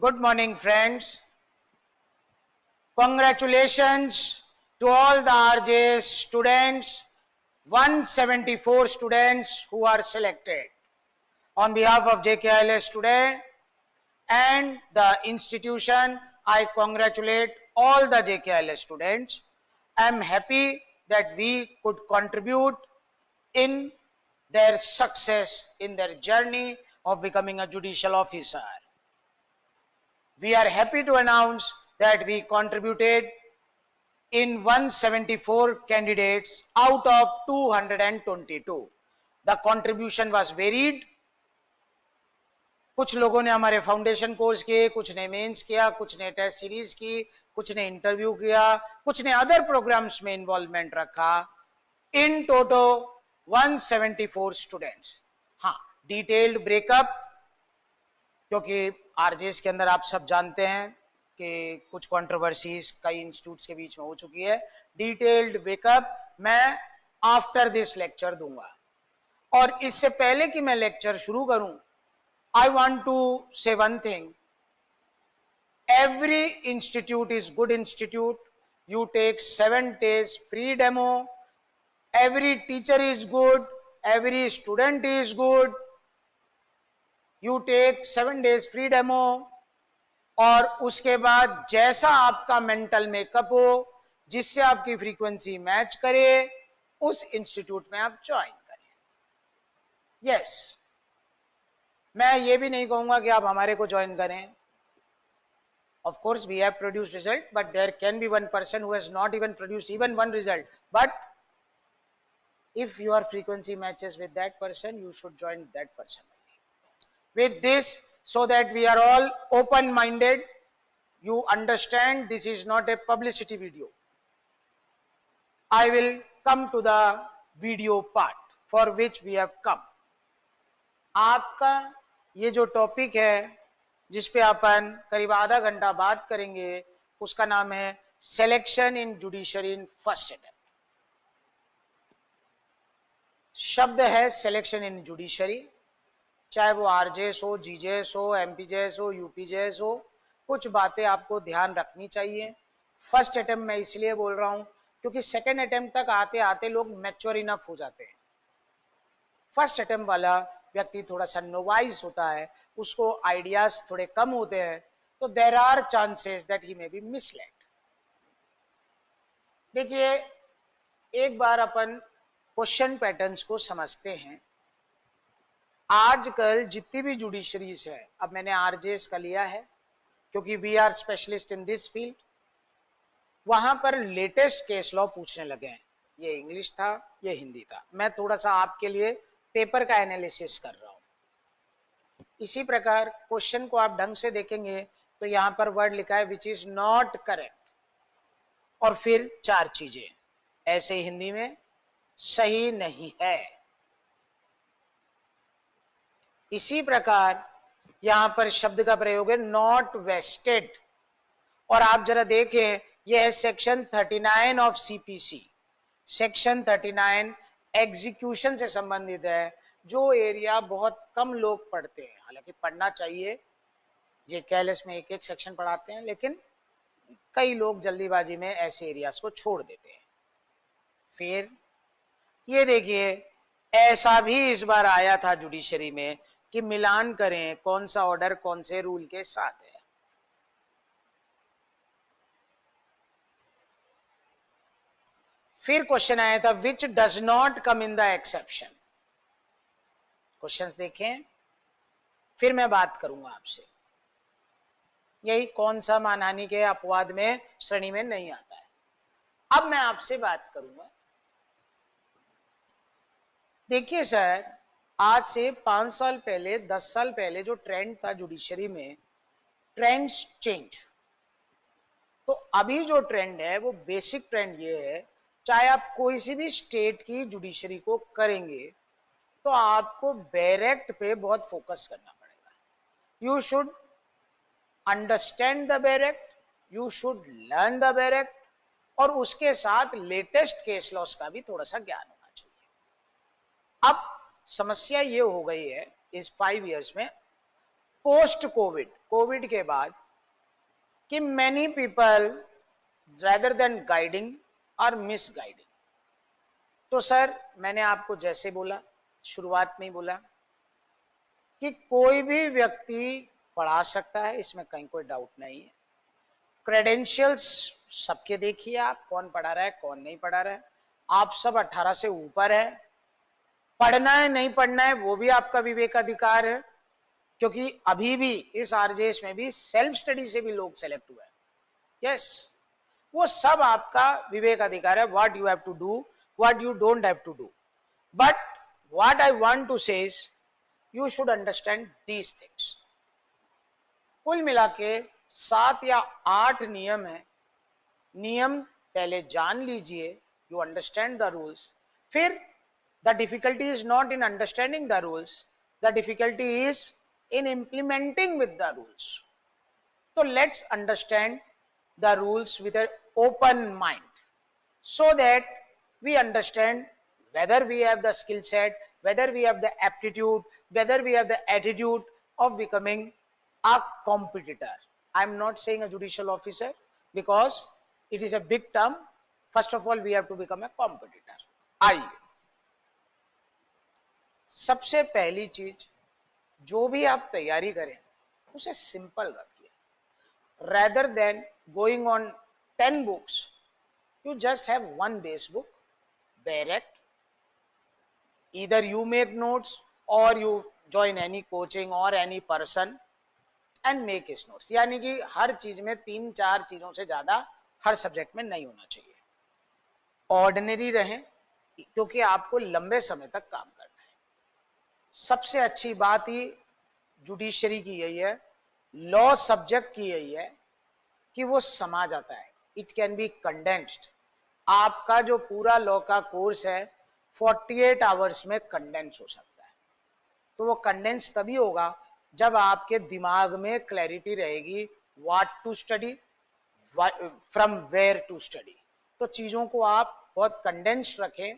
Good morning, friends. Congratulations to all the RJS students, 174 students who are selected. On behalf of JKILS student and the institution, I congratulate all the JKILS students. I am happy that we could contribute in their success in their journey of becoming a judicial officer. We are happy to announce that we contributed in 174 candidates out of 222. The contribution was varied. कुछ लोगों ने हमारे foundation course किए, कुछ ने mains किया, कुछ ने टेस्ट सीरीज की, कुछ ने इंटरव्यू किया, कुछ ने अदर प्रोग्राम्स में इन्वॉल्वमेंट रखा. In total 174 students. हाँ, डिटेल्ड ब्रेकअप, क्योंकि आरजेएस के अंदर आप सब जानते हैं कि कुछ कंट्रोवर्सीज कई इंस्टीट्यूट्स के बीच में हो चुकी है. डिटेल्ड ब्रेकअप मैं आफ्टर दिस लेक्चर दूंगा. और इससे पहले कि मैं लेक्चर शुरू करूं, I want to say one thing. Every institute is good institute. You take 7 days free demo. Every teacher is good. Every student is good. You take 7 days free demo. और उसके बाद जैसा आपका मेंटल मेकअप हो, जिससे आपकी frequency match करे, उस इंस्टीट्यूट में आप ज्वाइन करें. यस, मैं ये भी नहीं कहूंगा कि आप हमारे को ज्वाइन करें. Of course we have produced result, but there can be one person who has not even produced even one result. But if your frequency matches with that person, you should join that person. With this, so that we are all open-minded, you understand this is not a publicity video. I will come to the video part for which we have come. आपका ये जो topic है जिस पे अपन करीब आधा घंटा बात करेंगे, उसका नाम है selection in judiciary in first attempt. शब्द है सिलेक्शन इन जुडिशरी. चाहे वो आरजेएस हो, जीजेएस हो, एमपीजेएस हो, यूपीजेएस हो, कुछ बातें आपको ध्यान रखनी चाहिए. फर्स्ट अटेम्प्ट मैं इसलिए बोल रहा हूं क्योंकि सेकेंड अटेम्प्ट तक आते आते लोग मैच्योर इनफ हो जाते हैं. फर्स्ट अटेम्प्ट वाला व्यक्ति थोड़ा सा नोवाइज होता है, उसको आइडियाज थोड़े कम होते हैं, तो there are chances that he may be misled. देखिए, एक बार अपन क्वेश्चन पैटर्न्स को समझते हैं. आजकल जितनी भी जुडिशरीज है, अब मैंने आरजेएस का लिया है क्योंकि we are specialist in this field, वहां पर लेटेस्ट केस लॉ पूछने लगे हैं. ये इंग्लिश था, ये हिंदी था. मैं थोड़ा सा आपके लिए पेपर का एनालिसिस कर रहा हूं. इसी प्रकार क्वेश्चन को आप ढंग से देखेंगे तो यहां पर वर्ड लिखा है विच इज नॉट करेक्ट, और फिर 4 चीजें ऐसे हिंदी में सही नहीं है. इसी प्रकार यहां पर शब्द का प्रयोग है नॉट वेस्टेड, और आप जरा देखें, यह है section 39 of CPC. Section 39 execution से संबंधित है, जो एरिया बहुत कम लोग पढ़ते हैं. हालांकि पढ़ना चाहिए, जेकेएलएस में एक सेक्शन पढ़ाते हैं, लेकिन कई लोग जल्दीबाजी में ऐसे एरियाज को छोड़ देते हैं. फिर ये देखिए, ऐसा भी इस बार आया था जुडिशरी में कि मिलान करें कौन सा ऑर्डर कौन से रूल के साथ है. फिर क्वेश्चन आया था which does not come in the exception. Questions देखें, फिर मैं बात करूंगा आपसे. यही कौन सा मानहानि के अपवाद में श्रेणी में नहीं आता है. अब मैं आपसे बात करूंगा. देखिए सर, आज से 5 साल पहले, 10 साल पहले जो ट्रेंड था जुडिशरी में, ट्रेंड्स चेंज. तो अभी जो ट्रेंड है वो बेसिक ट्रेंड ये है, चाहे आप कोई सी भी स्टेट की जुडिशरी को करेंगे तो आपको बैरेक्ट पे बहुत फोकस करना पड़ेगा. You should understand the bare act, you should learn the bare act, और उसके साथ लेटेस्ट केस लॉस का भी थोड़ा सा ज्ञान होना चाहिए. अब समस्या ये हो गई है इस 5 इयर्स में, पोस्ट कोविड, कोविड के बाद, कि many people rather than guiding are misguiding. तो सर मैंने आपको जैसे बोला, शुरुआत में ही बोला कि कोई भी व्यक्ति पढ़ा सकता है, इसमें कहीं कोई डाउट नहीं है। क्रेडेंशियल्स सबके देखिए आप, कौन पढ़ा रहा है कौन नहीं पढ़ा रहा है। आप सब 18 से ऊपर है, पढ़ना है नहीं पढ़ना है वो भी आपका विवेकाधिकार है, क्योंकि अभी भी इस आरजेएस में भी सेल्फ स्टडी से भी लोग सेलेक्ट हुए हैं। यस, वो सब आपका विवेकाधिकार है, what you have to do, what you don't have to do. But what I want to say is you should understand these things. कुल मिला के 7 या 8 नियम है। नियम पहले जान लीजिए, यू अंडरस्टैंड द रूल्स। फिर the difficulty is not in understanding the rules, the difficulty is in implementing with the rules. So let's understand the rules with an open mind, so that we understand whether we have the skill set, whether we have the aptitude, whether we have the attitude of becoming a competitor. I am not saying a judicial officer because it is a big term. First of all, we have to become a competitor. आइए, सबसे पहली चीज, जो भी आप तैयारी करें उसे सिंपल रखिए। rather than going on 10 books, you just have one base book, direct. Either you make notes or you join any coaching or any person and make his notes. यानी कि हर चीज में 3-4 चीजों से ज्यादा हर सब्जेक्ट में नहीं होना चाहिए। ऑर्डिनरी रहें, क्योंकि आपको लंबे समय तक काम करना है। सबसे अच्छी बात ही जुडिशरी की यही है, लॉ सब्जेक्ट की यही है कि वो समा जाता है, इट कैन बी कंडेंस्ड। आपका जो पूरा लॉ का कोर्स है 48 आवर्स में कंडेंस हो सकता है। तो वो कंडेंस तभी होगा जब आपके दिमाग में क्लैरिटी रहेगी, what to study, from where to study. तो चीजों को आप बहुत कंडेंस्ड रखें।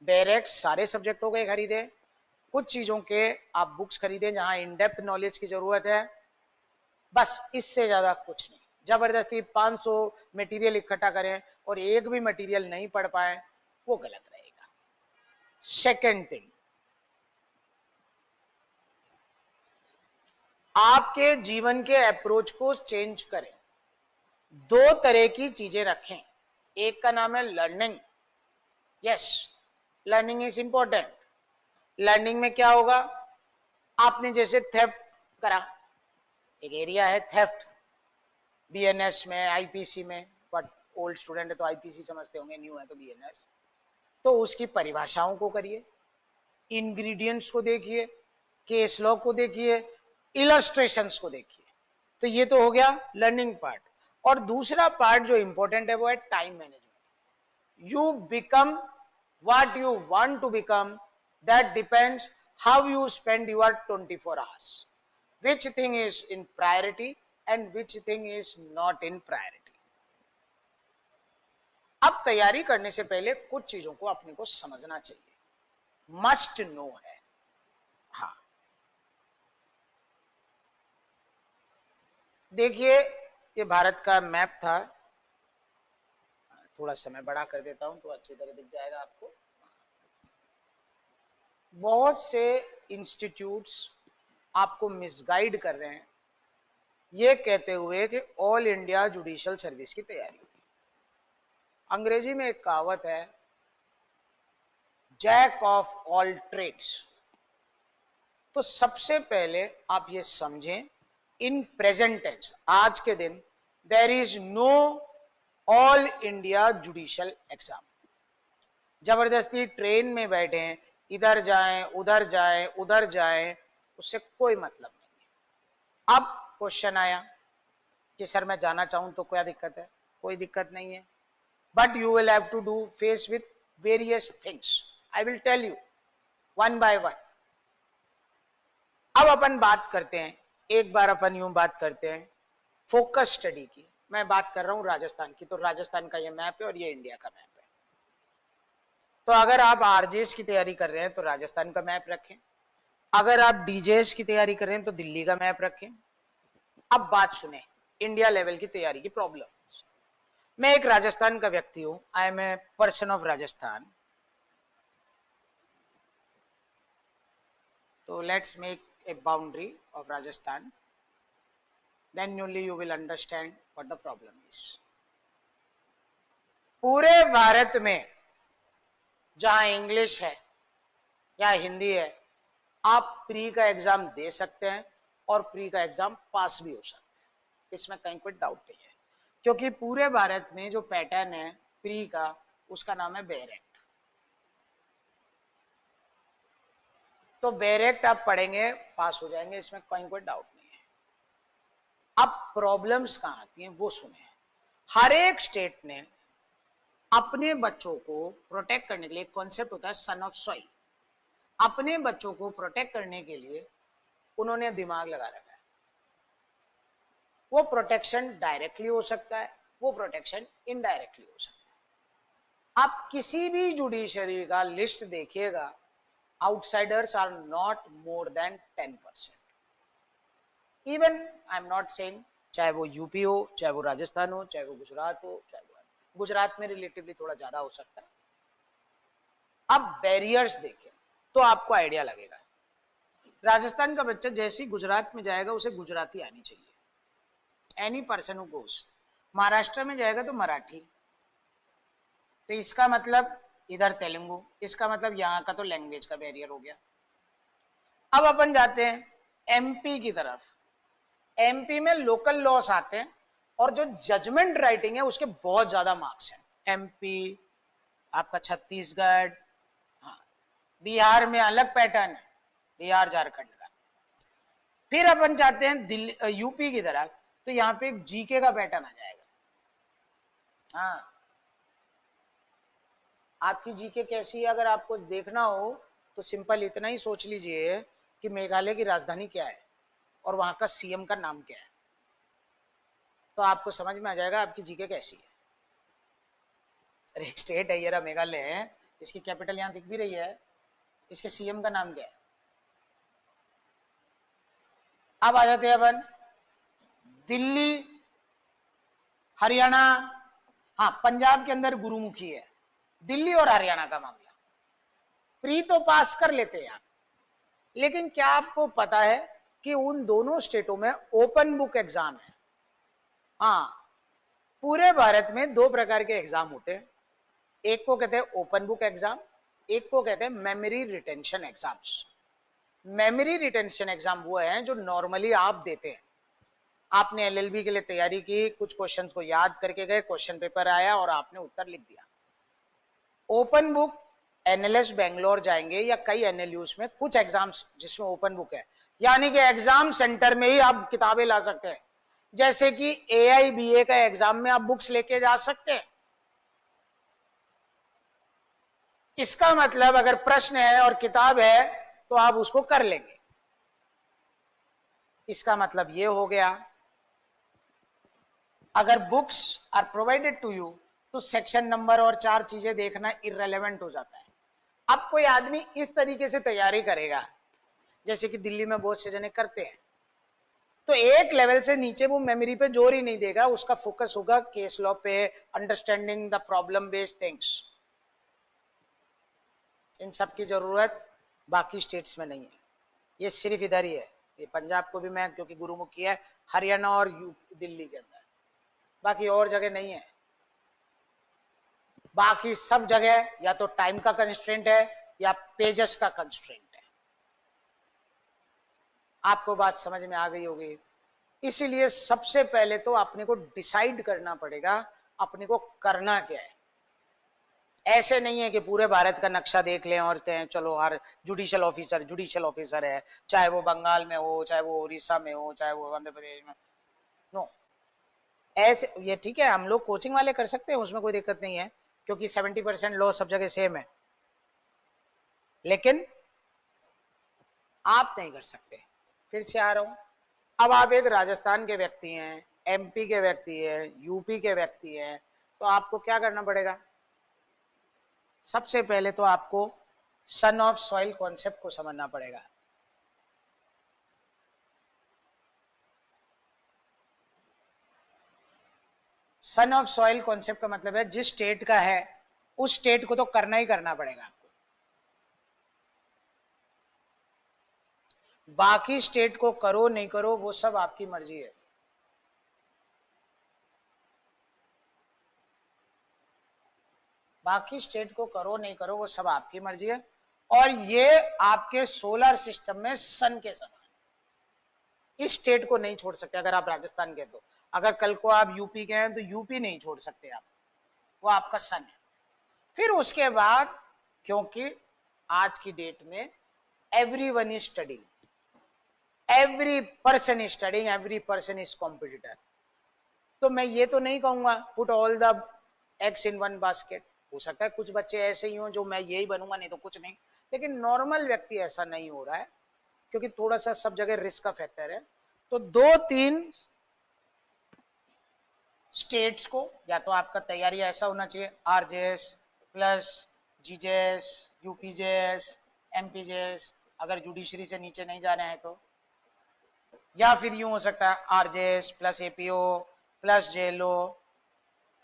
डायरेक्ट सारे सब्जेक्ट हो गए खरीदे, कुछ चीजों के आप बुक्स खरीदें जहां इन डेप्थ नॉलेज की जरूरत है, बस इससे ज्यादा कुछ नहीं। जबरदस्ती 500 मटेरियल इकट्ठा करें और एक भी मटेरियल नहीं पढ़ पाए, वो गलत रहेगा। सेकेंड थिंग, आपके जीवन के अप्रोच को चेंज करें। 2 तरह की चीजें रखें, एक का नाम है learning. Yes, learning is important. Learning में क्या होगा, आपने जैसे थेफ्ट करा, एक एरिया है थेफ्ट, बीएनएस में, आईपीसी में, बट ओल्ड स्टूडेंट है तो आईपीसी समझते होंगे, न्यू है तो बीएनएस। तो उसकी परिभाषाओं को करिए, इंग्रेडिएंट्स को देखिए, केस लॉ को देखिए, इलस्ट्रेशंस को देखिए। तो ये तो हो गया लर्निंग पार्ट। और दूसरा पार्ट जो इंपॉर्टेंट है वो है time management. You become what you want to become, that depends how you spend your 24 hours, which thing is in priority and which thing is not in priority. अब तैयारी करने से पहले कुछ चीजों को अपने को समझना चाहिए, मस्ट नो है। हाँ, देखिए ये भारत का मैप था, थोड़ा सा मैं बड़ा कर देता हूं तो अच्छी तरह दिख जाएगा आपको। बहुत से इंस्टीट्यूट्स आपको मिसगाइड कर रहे हैं ये कहते हुए कि ऑल इंडिया जुडिशियल सर्विस की तैयारी होगी। अंग्रेजी में एक कहावत है, जैक ऑफ ऑल ट्रेड्स। तो सबसे पहले आप ये समझें, इन प्रेजेंट टेंस, आज के दिन, there is no all India judicial exam. जबरदस्ती ट्रेन में बैठे हैं, इधर जाएं उधर जाएं उधर जाएं, उससे कोई मतलब नहीं है। अब क्वेश्चन आया कि सर मैं जाना चाहूं तो क्या दिक्कत है? कोई दिक्कत नहीं है, but you will have to do face with various things. I will tell you one by one. अब अपन बात करते हैं, एक बार अपन यूं बात करते हैं फोकस स्टडी की। मैं बात कर रहा हूं राजस्थान की, तो राजस्थान का ये मैप है और ये इंडिया का मैप है। तो अगर आप आरजेएस की तैयारी कर रहे हैं तो राजस्थान का मैप रखें, अगर आप डीजेएस की तैयारी करें तो दिल्ली का मैप रखें। अब बात सुने इंडिया लेवल की तैयारी की प्रॉब्लम। मैं एक राजस्थान का व्यक्ति हूं, I am a person of Rajasthan. तो let's make a boundary of Rajasthan, then only you will understand what the problem is. पूरे भारत में जहां इंग्लिश है या हिंदी है, आप प्री का एग्जाम दे सकते हैं और प्री का एग्जाम पास भी हो सकते हैं, इसमें कहीं कोई डाउट नहीं है, क्योंकि पूरे भारत में जो पैटर्न है प्री का, उसका नाम है बेरेक्ट। तो बेरेक्ट आप पढ़ेंगे, पास हो जाएंगे, इसमें कहीं कोई डाउट नहीं है। अब प्रॉब्लम्स कहां आती हैं वो सुने। हर एक स्टेट ने अपने बच्चों को प्रोटेक्ट करने के लिए, एक कॉन्सेप्ट होता है सन ऑफ सॉइल, अपने बच्चों को प्रोटेक्ट करने के लिए उन्होंने दिमाग लगा रखा है। वो प्रोटेक्शन डायरेक्टली हो सकता है, वो प्रोटेक्शन इनडायरेक्टली हो सकता है। आप किसी भी जुडिशरी का लिस्ट देखिएगा, outsiders are not more than 10%। Even I am not saying, चाहे वो यूपी हो, चाहे वो राजस्थान हो, चाहे वो गुजरात हो, चाहे वो गुजरात में रिलेटिवली थोड़ा ज्यादा हो सकता है। अब बैरियर्स देखें तो आपको आइडिया लगेगा। राजस्थान का बच्चा जैसे ही गुजरात में जाएगा उसे गुजराती आनी चाहिए, any person who goes. Maharashtra में जाएगा तो मराठी, तो इसका मतलब इधर तेलुगु, इसका मतलब यहाँ का तो लैंग्वेज का बैरियर हो गया। अब अपन जाते हैं एमपी की तरफ। एमपी में लोकल लॉस आते हैं और जो जजमेंट राइटिंग है उसके बहुत ज्यादा मार्क्स हैं। एमपी, आपका छत्तीसगढ़, हाँ, बिहार में अलग पैटर्न है, बिहार झारखंड का। फिर अपन जाते हैं दिल्ली यूपी की तरफ, तो यहाँ पे एक जीके का पैटर्न आ जाएगा। हाँ, आपकी जीके कैसी है अगर आपको देखना हो तो सिंपल इतना ही सोच लीजिए कि मेघालय की राजधानी क्या है और वहां का सीएम का नाम क्या है, तो आपको समझ में आ जाएगा आपकी जीके कैसी है। अरे एक स्टेट है ये रहा मेघालय है, इसकी कैपिटल यहां दिख भी रही है, इसके सीएम का नाम क्या है। अब आ जाते हैं अपन दिल्ली, हरियाणा, हाँ पंजाब के अंदर गुरुमुखी है, दिल्ली और हरियाणा का मामला। प्री तो पास कर लेते हैं आप, लेकिन क्या आपको पता है कि उन दोनों स्टेटों में ओपन बुक एग्जाम है। हाँ, पूरे भारत में दो प्रकार के एग्जाम होते हैं, एक को कहते हैं ओपन बुक एग्जाम, एक को कहते हैं memory retention exams. Memory retention exam वो है जो नॉर्मली आप देते हैं। आपने एलएलबी के लिए तैयारी की, कुछ क्वेश्चंस को याद करके गए, क्वेश्चन पेपर आया और आपने उत्तर लिख दिया। ओपन बुक एनएलएस बेंगलोर जाएंगे या कई एनएलयूज में कुछ एग्जाम्स जिसमें ओपन बुक है, यानी कि एग्जाम सेंटर में ही आप किताबें ला सकते हैं। जैसे कि AIBA का एग्जाम में आप बुक्स लेके जा सकते हैं। इसका मतलब अगर प्रश्न है और किताब है तो आप उसको कर लेंगे। इसका मतलब ये हो गया, अगर books are provided to you तो सेक्शन नंबर और 4 चीजें देखना इररेलेवेंट हो जाता है। अब कोई आदमी इस तरीके से तैयारी करेगा जैसे कि दिल्ली में बहुत से जने करते हैं, तो एक लेवल से नीचे वो मेमोरी पे जोर ही नहीं देगा, उसका फोकस होगा केस लॉ पे, understanding the problem based things. इन सब की जरूरत बाकी स्टेट्स में नहीं है, ये सिर्फ इधर ही है। ये पंजाब को भी मैं, क्योंकि गुरुमुखी है, हरियाणा और दिल्ली के अंदर, बाकी और जगह नहीं है। बाकी सब जगह या तो टाइम का कंस्ट्रेंट है या पेजेस का कंस्ट्रेंट है। आपको बात समझ में आ गई होगी। इसीलिए सबसे पहले तो अपने को डिसाइड करना पड़ेगा अपने को करना क्या है। ऐसे नहीं है कि पूरे भारत का नक्शा देख लें और कहें चलो हर जुडिशियल ऑफिसर है, चाहे वो बंगाल में हो, चाहे वो उड़ीसा में हो, चाहे वो आंध्र प्रदेश में। नो, ऐसे ये ठीक है, हम लोग कोचिंग वाले कर सकते हैं, उसमें कोई दिक्कत नहीं है, क्योंकि 70% लॉ सब जगह सेम है, लेकिन आप नहीं कर सकते। फिर से आ रहा हूं, अब आप एक राजस्थान के व्यक्ति हैं, MP के व्यक्ति हैं, यूपी के व्यक्ति हैं, तो आपको क्या करना पड़ेगा? सबसे पहले तो आपको सन ऑफ सॉइल कॉन्सेप्ट को समझना पड़ेगा। सन ऑफ सॉइल कॉन्सेप्ट का मतलब है जिस स्टेट का है उस स्टेट को तो करना ही करना पड़ेगा आपको, बाकी स्टेट को करो नहीं करो वो सब आपकी मर्जी है। बाकी स्टेट को करो नहीं करो वो सब आपकी मर्जी है। और ये आपके सोलर सिस्टम में सन के समान, इस स्टेट को नहीं छोड़ सकते। अगर आप राजस्थान के तो, अगर कल को आप यूपी के हैं तो यूपी नहीं छोड़ सकते आप, वो आपका सन है। फिर उसके बाद क्योंकि आज की डेट में everyone is studying, every person is studying, every person is competitor, तो मैं ये तो नहीं कहूंगा put all the eggs in one basket. हो सकता है कुछ बच्चे ऐसे ही हों जो मैं यही बनूंगा नहीं तो कुछ नहीं, लेकिन नॉर्मल व्यक्ति ऐसा नहीं हो रहा है क्योंकि थोड़ा सा सब जगह रिस्क का फैक्टर है। तो 2-3 स्टेट्स को या तो आपका तैयारी ऐसा होना चाहिए आरजेएस प्लस जीजेएस, यूपीजेएस, एमपीजेएस, अगर जुडिशरी से नीचे नहीं जाना है तो, या फिर यूं हो सकता है RJS plus APO plus jailor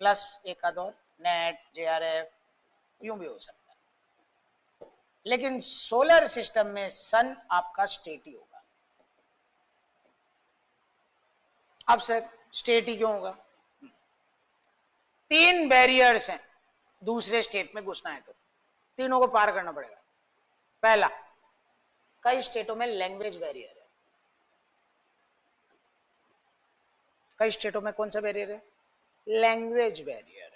plus एक आध और नेट जेआरएफ, यूं भी हो सकता है। लेकिन सोलर सिस्टम में सन आपका स्टेट ही होगा। अब सर स्टेट ही क्यों होगा? 3 बैरियर्स हैं दूसरे स्टेट में घुसना है तो, तीनों को पार करना पड़ेगा। पहला, कई स्टेटों में लैंग्वेज बैरियर है। कई स्टेटों में कौन सा बैरियर है? लैंग्वेज बैरियर है।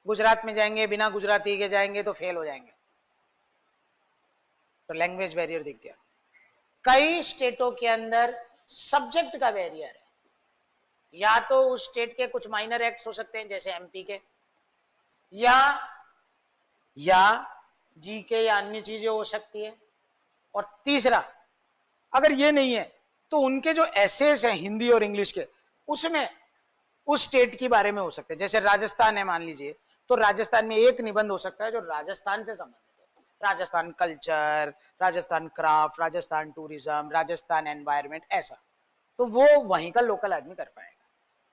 गुजरात में जाएंगे बिना गुजराती के जाएंगे तो फेल हो जाएंगे, तो लैंग्वेज बैरियर दिख गया। कई स्टेटों के अंदर सब्जेक्ट का बैरियर है, या तो उस स्टेट के कुछ माइनर एक्ट्स हो सकते हैं जैसे एमपी के, या जीके या अन्य चीजें हो सकती है। और तीसरा, अगर ये नहीं है तो उनके जो एसेस हैं हिंदी और इंग्लिश के, उसमें उस स्टेट के बारे में हो सकते हैं। जैसे राजस्थान है मान लीजिए, तो राजस्थान में एक निबंध हो सकता है जो राजस्थान से संबंधित है, Rajasthan culture, Rajasthan craft, Rajasthan tourism, Rajasthan environment, ऐसा, तो वो वहीं का लोकल आदमी कर पाएगा।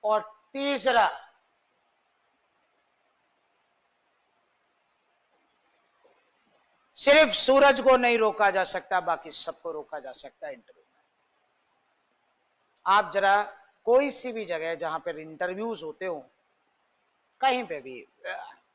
और तीसरा, सिर्फ सूरज को नहीं रोका जा सकता, बाकी सबको रोका जा सकता है इंटरव्यू में। आप जरा कोई सी भी जगह जहां पर इंटरव्यूज होते हो, कहीं पे भी,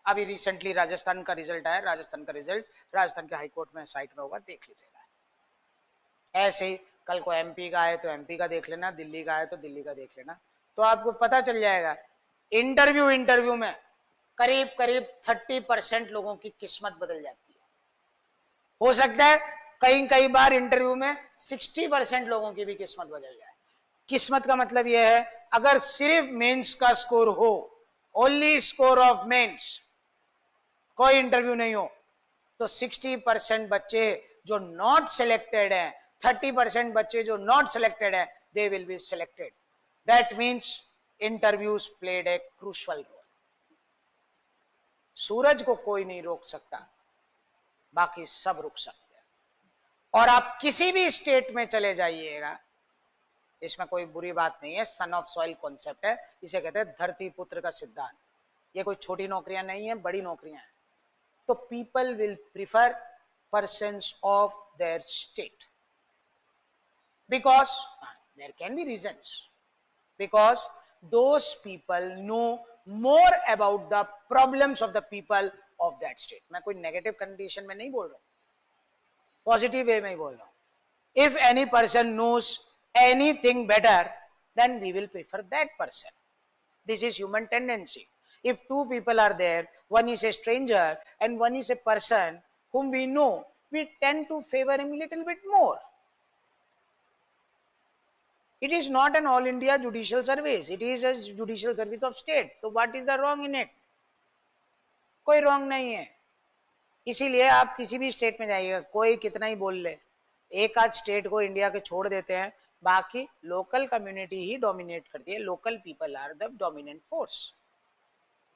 अभी रिसेंटली राजस्थान का रिजल्ट आया, राजस्थान का रिजल्ट राजस्थान के हाईकोर्ट में साइट में होगा, देख लीजिएगा। ऐसे ही कल को एमपी का है तो एमपी का देख लेना, दिल्ली का है तो दिल्ली का देख लेना, तो आपको पता चल जाएगा। इंटरव्यू में करीब 30% लोगों की किस्मत बदल जाती है। हो सकता है कई बार इंटरव्यू में 60% लोगों की भी किस्मत बदल जाए। किस्मत का मतलब यह है, अगर सिर्फ मेंस का स्कोर हो, ओनली स्कोर ऑफ मेंस, कोई इंटरव्यू नहीं हो, तो 60% बच्चे जो नॉट सिलेक्टेड हैं, 30% बच्चे जो नॉट सिलेक्टेड हैं, they will be selected. That means interviews played a crucial role. Suraj को कोई नहीं रोक सकता, बाकी सब रुक सकते हैं। और आप किसी भी स्टेट में चले जाइएगा, इसमें कोई बुरी बात नहीं है, सन ऑफ सॉइल कॉन्सेप्ट है, इसे कहते हैं धरती पुत्र का सिद्धांत। ये कोई छोटी नौकरियां नहीं है, बड़ी नौकरियां हैं। तो people will prefer persons of their state because there can be reasons, because those people know more about the problems of the people of that state. मैं कोई नेगेटिव कंडीशन में नहीं बोल रहा हूं, पॉजिटिव वे में ही बोल रहा हूं। If any person knows anything better, then we will prefer that person. This is human tendency. If 2 people are there, one is a stranger and one is a person whom we know, we tend to favor him a little bit more. It is not an all India judicial service, it is a judicial service of state. So what is the wrong in it? कोई wrong नहीं है। इसीलिए आप किसी भी state में जाइएगा, कोई कितना ही बोल ले, एक आध स्टेट को इंडिया के छोड़ देते हैं, बाकी लोकल कम्युनिटी ही डोमिनेट करती है, local people are the dominant force.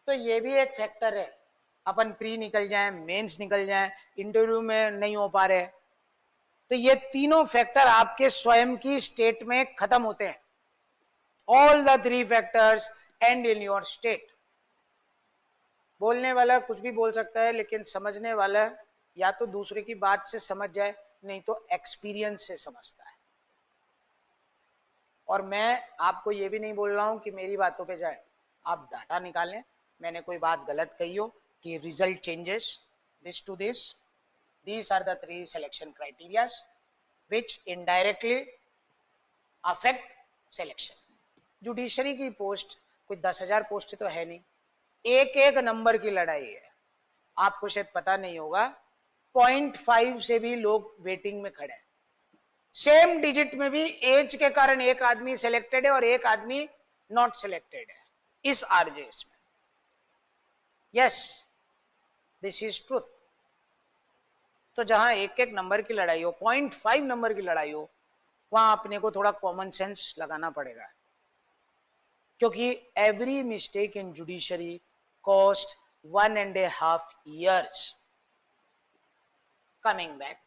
तो ये भी एक फैक्टर है। अपन प्री निकल जाएं, मेंस निकल जाएं, इंटरव्यू में नहीं हो पा रहे, तो ये तीनों फैक्टर आपके स्वयं की स्टेट में खत्म होते हैं। All the 3 factors and in your state. बोलने वाला कुछ भी बोल सकता है, लेकिन समझने वाला या तो दूसरे की बात से समझ जाए, नहीं तो एक्सपीरियंस से समझता है। और मैं आपको ये भी नहीं बोल रहा हूं कि मेरी बातों पे जाए, आप डाटा निकालें, मैंने कोई बात गलत कही हो कि result changes this to this, these are the 3 selection criteria which indirectly affect selection। Judiciary की पोस्ट कोई 10,000 पोस्ट तो है नहीं, एक एक नंबर की लड़ाई है। आपको शायद पता नहीं होगा, 0.5 से भी लोग वेटिंग में खड़े हैं। सेम डिजिट में भी एज के कारण एक आदमी सिलेक्टेड है और एक आदमी नॉट सिलेक्टेड है इस आरजेएस में। Yes, this is truth. तो जहां एक एक नंबर की लड़ाई हो, 0.5 नंबर की लड़ाई हो, वहां अपने को थोड़ा कॉमन सेंस लगाना पड़ेगा, क्योंकि every mistake in judiciary cost 1.5 years coming back.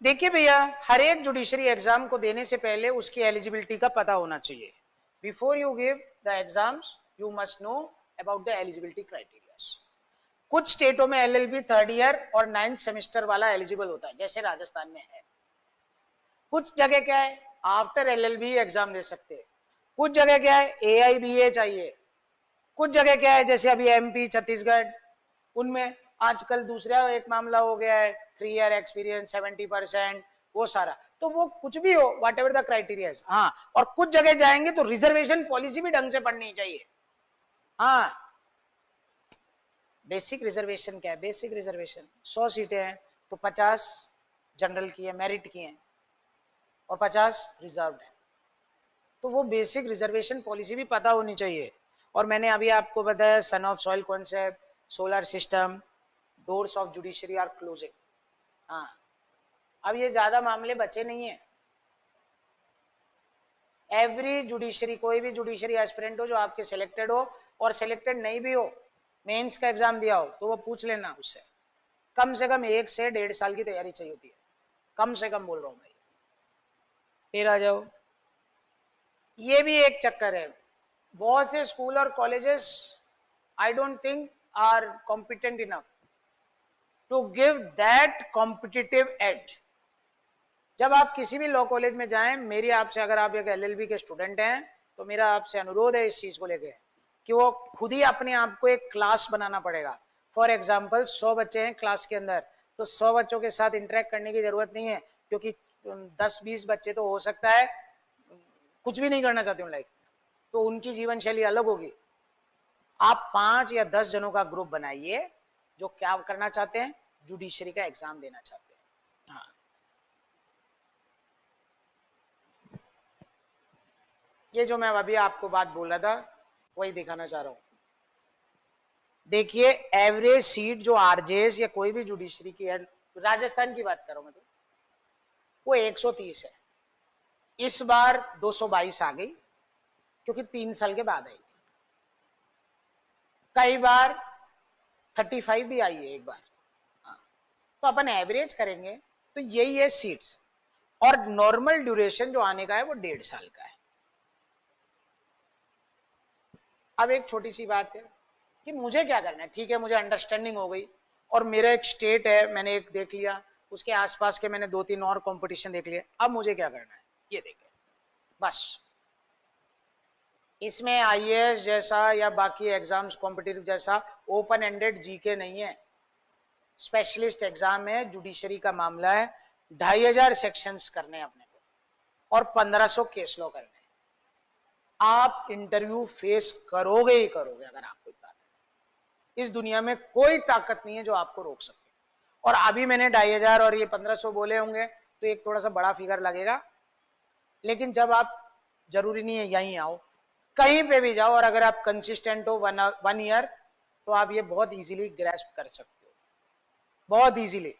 देखिए भैया, हर एक जुडिशरी एग्जाम को देने से पहले उसकी एलिजिबिलिटी का पता होना चाहिए। Before you give the exams you must know about the eligibility criteria. कुछ स्टेटों में एलएलबी 3rd ईयर और 9th सेमेस्टर वाला एलिजिबल होता है, जैसे राजस्थान में है। कुछ जगह क्या है, आफ्टर एलएलबी एग्जाम दे सकते हैं। कुछ जगह क्या है, एआईबीए चाहिए। कुछ जगह क्या है, जैसे अभी एमपी छत्तीसगढ़, उनमें आजकल दूसरा एक मामला हो गया है, 3 ईयर एक्सपीरियंस 70%, वो सारा। तो वो कुछ भी हो, वॉट एवर द क्राइटेरिया। हाँ, और कुछ जगह जाएंगे तो रिजर्वेशन पॉलिसी भी ढंग से पढ़नी चाहिए। हाँ, बेसिक रिजर्वेशन क्या है, बेसिक रिजर्वेशन 100 सीटें हैं तो 50 जनरल की है, मेरिट की हैं, और 50 रिजर्व्ड है। तो वो बेसिक रिजर्वेशन पॉलिसी भी पता होनी चाहिए। और मैंने अभी आपको बताया son of soil concept, solar system, doors of judiciary are closing. हाँ, अब ये ज्यादा मामले बचे नहीं है। एवरी जुडिशरी, कोई भी जुडिशरी एस्पिरेंट हो जो आपके सिलेक्टेड हो, और सिलेक्टेड नहीं भी हो, मेंस का एग्जाम दिया हो, तो वो पूछ लेना उससे। कम से कम 1 से 1.5 साल की तैयारी चाहिए होती है, कम से कम बोल रहा हूं भाई। फिर आ जाओ, ये भी एक चक्कर है। बहुत से स्कूल और colleges I don't think are competent enough to give that competitive edge. जब आप किसी भी लॉ कॉलेज में जाएं, मेरी आपसे, अगर आप एक एलएलबी के स्टूडेंट हैं तो मेरा आपसे अनुरोध है इस चीज को लेके कि वो खुद ही अपने आप को एक क्लास बनाना पड़ेगा। फॉर एग्जाम्पल 100 बच्चे हैं क्लास के अंदर, तो 100 बच्चों के साथ इंटरेक्ट करने की जरूरत नहीं है, क्योंकि 10-20 बच्चे तो हो सकता है कुछ भी नहीं करना चाहते लाइफ, तो उनकी जीवन शैली अलग होगी। आप 5 या 10 जनों का ग्रुप बनाइए जो क्या करना चाहते हैं, जुडिशरी का एग्जाम देना चाहते हैं। हाँ, ये जो मैं अभी आपको बात बोल रहा था वही दिखाना चाह रहा हूं। देखिए, एवरेज सीट जो आरजेएस या कोई भी जुडिशरी की है, राजस्थान की बात कर रहा हूं मैं, तो वो 130 है। इस बार 222 आ गई, क्योंकि 3 साल के बाद आई थी। कई बार 35 भी आई है एक बार। तो अपन एवरेज करेंगे तो यही है सीट्स, और नॉर्मल ड्यूरेशन जो आने का है वो 1.5 साल का है। अब एक छोटी सी बात है कि मुझे क्या करना है। ठीक है, मुझे अंडरस्टैंडिंग हो गई, और मेरा एक स्टेट है, मैंने एक देख लिया, उसके आसपास के मैंने 2-3 और कंपटीशन देख लिए। अब मुझे क्या करना है, ये देखें बस। इसमें आईएएस जैसा या बाकी एग्जाम्स कॉम्पिटिटिव जैसा ओपन एंडेड जीके नहीं है, स्पेशलिस्ट एग्जाम है। जुडिशरी का मामला है, 2500 सेक्शंस करने हैं अपने को, और 1500 केस लॉ करने हैं। आप इंटरव्यू फेस करोगे ही करोगे अगर आपको ताकत है। इस दुनिया में कोई ताकत नहीं है जो आपको रोक सके। और अभी मैंने 2500 और ये 1500 बोले होंगे तो एक थोड़ा सा बड़ा फिगर लगेगा, लेकिन जब आप, जरूरी नहीं है यहीं आओ, कहीं पे भी जाओ, और अगर आप कंसिस्टेंट हो 1 ईयर, तो आप ये बहुत इजीली ग्रैस्प कर सकते हो, बहुत इजीली।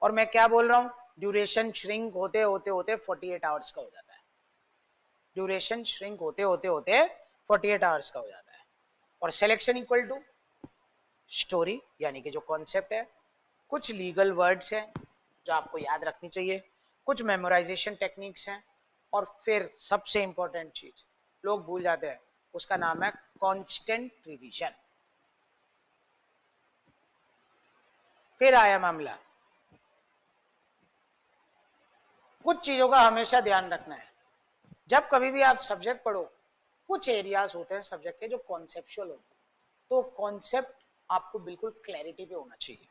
और मैं क्या बोल रहा हूं, ड्यूरेशन श्रिंक होते होते होते 48 आवर्स का हो जाता है। ड्यूरेशन श्रिंक होते होते होते 48 आवर्स का हो जाता है। और सिलेक्शन इक्वल टू स्टोरी, यानी कि जो कॉन्सेप्ट है, कुछ लीगल वर्ड्स हैं जो आपको याद रखनी चाहिए, कुछ मेमोराइजेशन टेक्निक्स हैं, और फिर सबसे इंपॉर्टेंट चीज लोग भूल जाते हैं, उसका नाम है कांस्टेंट रिवीजन। फिर आया मामला, कुछ चीजों का हमेशा ध्यान रखना है जब कभी भी आप सब्जेक्ट पढ़ो। कुछ एरियाज होते हैं सब्जेक्ट के जो कॉन्सेप्चुअल होते हैं, तो कॉन्सेप्ट आपको बिल्कुल क्लैरिटी पे होना चाहिए।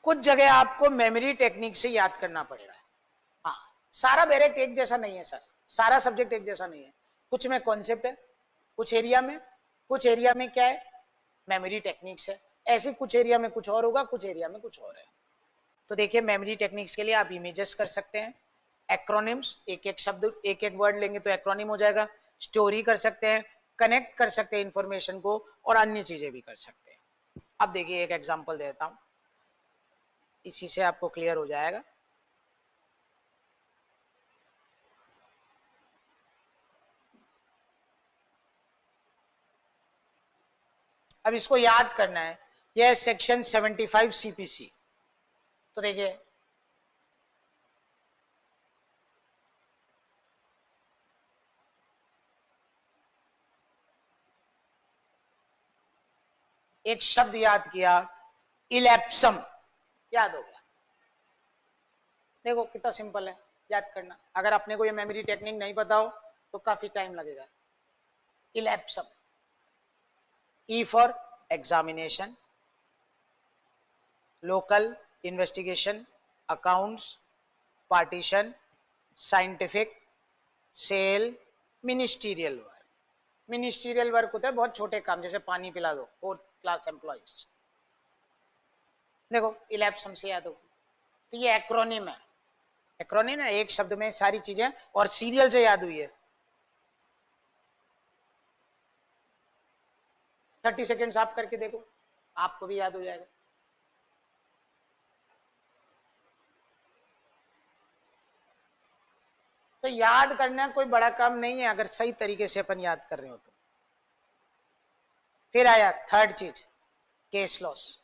कुछ जगह आपको मेमोरी टेक्निक से याद करना पड़ेगा। हाँ, सारा डायरेक्ट एक जैसा नहीं है सर, सारा सब्जेक्ट एक जैसा नहीं है। कुछ में कॉन्सेप्ट है, कुछ एरिया में क्या है, मेमोरी टेक्निक्स है। ऐसे कुछ एरिया में कुछ और होगा, कुछ एरिया में कुछ और है। तो देखिए मेमोरी टेक्निक्स के लिए आप इमेजेस कर सकते हैं, एक्रोनिम्स, एक एक शब्द एक एक वर्ड लेंगे तो एक्रोनिम हो जाएगा, स्टोरी कर सकते हैं, कनेक्ट कर सकते हैं इंफॉर्मेशन को, और अन्य चीजें भी कर सकते हैं। अब देखिए एक एग्जांपल देता हूं, इसी से आपको क्लियर हो जाएगा। अब इसको याद करना है, यह सेक्शन 75 सीपीसी। तो देखिए एक शब्द याद किया, इलेप्सम, याद हो गया। देखो कितना सिंपल है याद करना। अगर अपने को ये मेमोरी टेक्निक नहीं पता हो तो काफी टाइम लगेगा। इलेप्सम, E for examination, local, investigation, accounts, partition, scientific, cell, ministerial work. Ministerial work होता है बहुत छोटे काम, जैसे पानी पिला दो, 4th क्लास एम्प्लॉइज। देखो इलेप्सम से याद हो, तो ये एक्रोनिम है। एक्रोनिम है, एक शब्द में सारी चीजें, और सीरियल से याद हुई है। 30 सेकेंड्स आप करके देखो, आपको भी याद हो जाएगा। तो याद करना कोई बड़ा काम नहीं है अगर सही तरीके से अपन याद कर रहे हो तो। फिर आया थर्ड चीज, केस लॉस।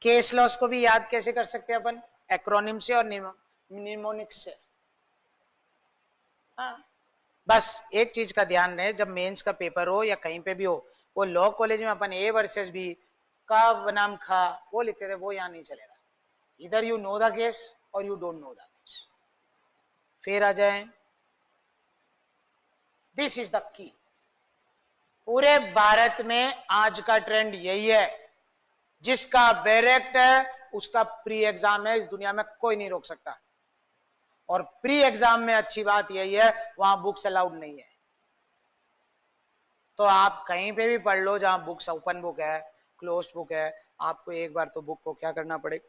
केस लॉस को भी याद कैसे कर सकते हैं अपन, एक्रोनिम से और निमोनिक्स से। हाँ, बस एक चीज का ध्यान रहे, जब मेंस का पेपर हो या कहीं पे भी हो, वो लॉ कॉलेज में अपन ए वर्सेस बी, का बनाम खा, वो लिखते थे, वो यहाँ नहीं चलेगा। इधर यू नो द केस और you don't know the case. फिर आ जाए, दिस इज द की। पूरे भारत में आज का ट्रेंड यही है, जिसका डायरेक्ट है उसका प्री एग्जाम है, इस दुनिया में कोई नहीं रोक सकता। और प्री एग्जाम में अच्छी बात यही है, वहां बुक्स अलाउड नहीं है। तो आप कहीं पे भी पढ़ लो, जहां बुक्स ओपन बुक है, क्लोज बुक है, आपको एक बार तो बुक को क्या करना पड़ेगा,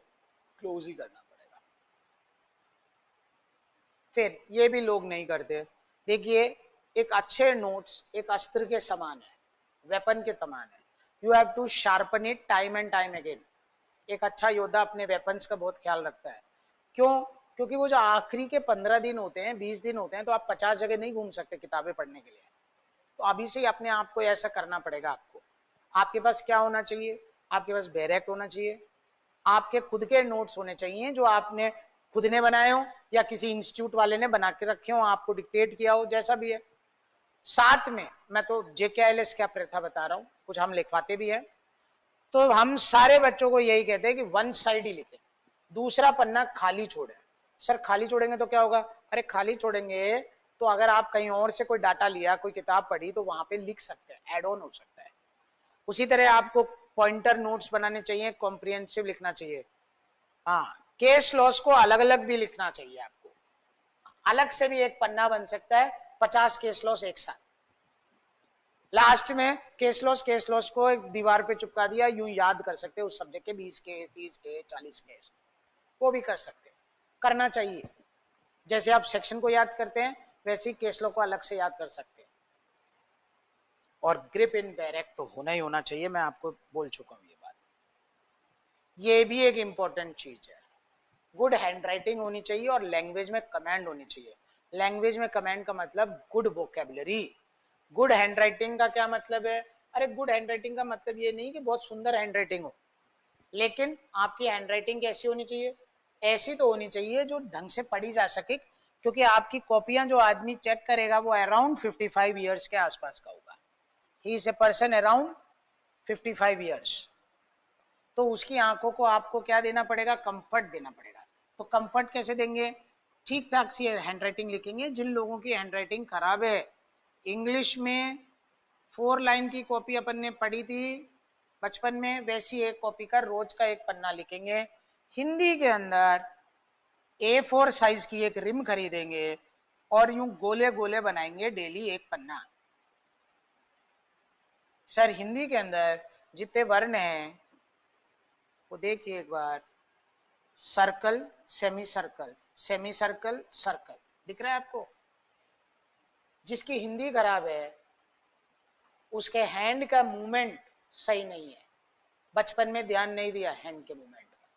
क्लोज ही करना पड़ेगा। फिर ये भी लोग नहीं करते। देखिए एक अच्छे नोट्स एक अस्त्र के समान है, वेपन के समान है। You have to sharpen it time and time again. एक अच्छा योद्धा अपने वेपन्स का बहुत ख्याल रखता है। क्यों? क्योंकि वो जो आखिरी के 15 दिन होते हैं, 20 दिन होते हैं, तो आप 50 जगह नहीं घूम सकते किताबें पढ़ने के लिए। तो अभी से ही अपने आप को ऐसा करना पड़ेगा आपको। आपके पास क्या होना चाहिए, आपके पास डायरेक्ट होना चाहिए, आपके खुद के नोट्स होने चाहिए जो आपने खुद ने बनाए हो या किसी इंस्टीट्यूट वाले ने बना के रखे हो, आपको डिक्टेट किया हो, जैसा भी है। साथ में मैं तो JKILS क्या प्रथा बता रहा हूँ, कुछ हम लिखवाते भी हैं। तो हम सारे बच्चों को यही कहते हैं कि वन साइड ही लिखें, दूसरा पन्ना खाली छोड़े। सर खाली छोड़ेंगे तो क्या होगा? अरे खाली छोड़ेंगे तो अगर आप कहीं और से कोई डाटा लिया, कोई किताब पढ़ी, तो वहां पे लिख सकते हैं, एड ऑन हो सकता है। उसी तरह आपको पॉइंटर नोट्स बनाने चाहिए, कॉम्प्रिहेंसिव लिखना चाहिए। हाँ, केस लॉस को अलग अलग भी लिखना चाहिए आपको, अलग से भी एक पन्ना बन सकता है, 50 केस लॉस एक साथ। लास्ट में केस लॉस को एक दीवार पे चिपका दिया, यूं याद कर सकते हैं उस सब्जेक्ट के 20 केस, 30 केस, 40 केस, वो भी कर सकते हैं, करना चाहिए। जैसे आप सेक्शन को याद करते हैं वैसे ही केस लॉ को अलग से याद कर सकते हैं। और ग्रिप इन डायरेक्ट तो होना ही होना चाहिए, मैं आपको बोल चुका हूं ये बात। ये भी एक इंपॉर्टेंट चीज है, गुड हैंडराइटिंग होनी चाहिए और लैंग्वेज में कमांड होनी चाहिए। लैंग्वेज में कमांड का मतलब गुड वोकेबलरी। गुड हैंडराइटिंग का क्या मतलब है? अरे गुड हैंडराइटिंग का मतलब ये नहीं कि बहुत सुंदर हैंडराइटिंग हो, लेकिन आपकी हैंडराइटिंग कैसी होनी चाहिए? ऐसी तो होनी चाहिए जो ढंग से पढ़ी जा सके, क्योंकि आपकी कॉपियां जो आदमी चेक करेगा वो अराउंड 55 ईयर्स के आसपास का होगा। He is a person around 55 years. तो उसकी आंखों को आपको क्या देना पड़ेगा, कंफर्ट देना पड़ेगा। तो कंफर्ट कैसे देंगे, ठीक ठाक सी हैंडराइटिंग लिखेंगे। जिन लोगों की हैंडराइटिंग खराब है, इंग्लिश में 4 लाइन की कॉपी अपन ने पढ़ी थी बचपन में, वैसी एक कॉपी का रोज का एक पन्ना लिखेंगे। हिंदी के अंदर A4 साइज की एक रिम खरीदेंगे और यूं गोले गोले बनाएंगे डेली एक पन्ना। सर हिंदी के अंदर जितने वर्ण हैं वो देखिए एक बार, circle, semi circle, semi circle, circle, दिख रहा है आपको? जिसकी हिंदी खराब है उसके हैंड का मूवमेंट सही नहीं है, बचपन में ध्यान नहीं दिया हैंड के मूवमेंट का,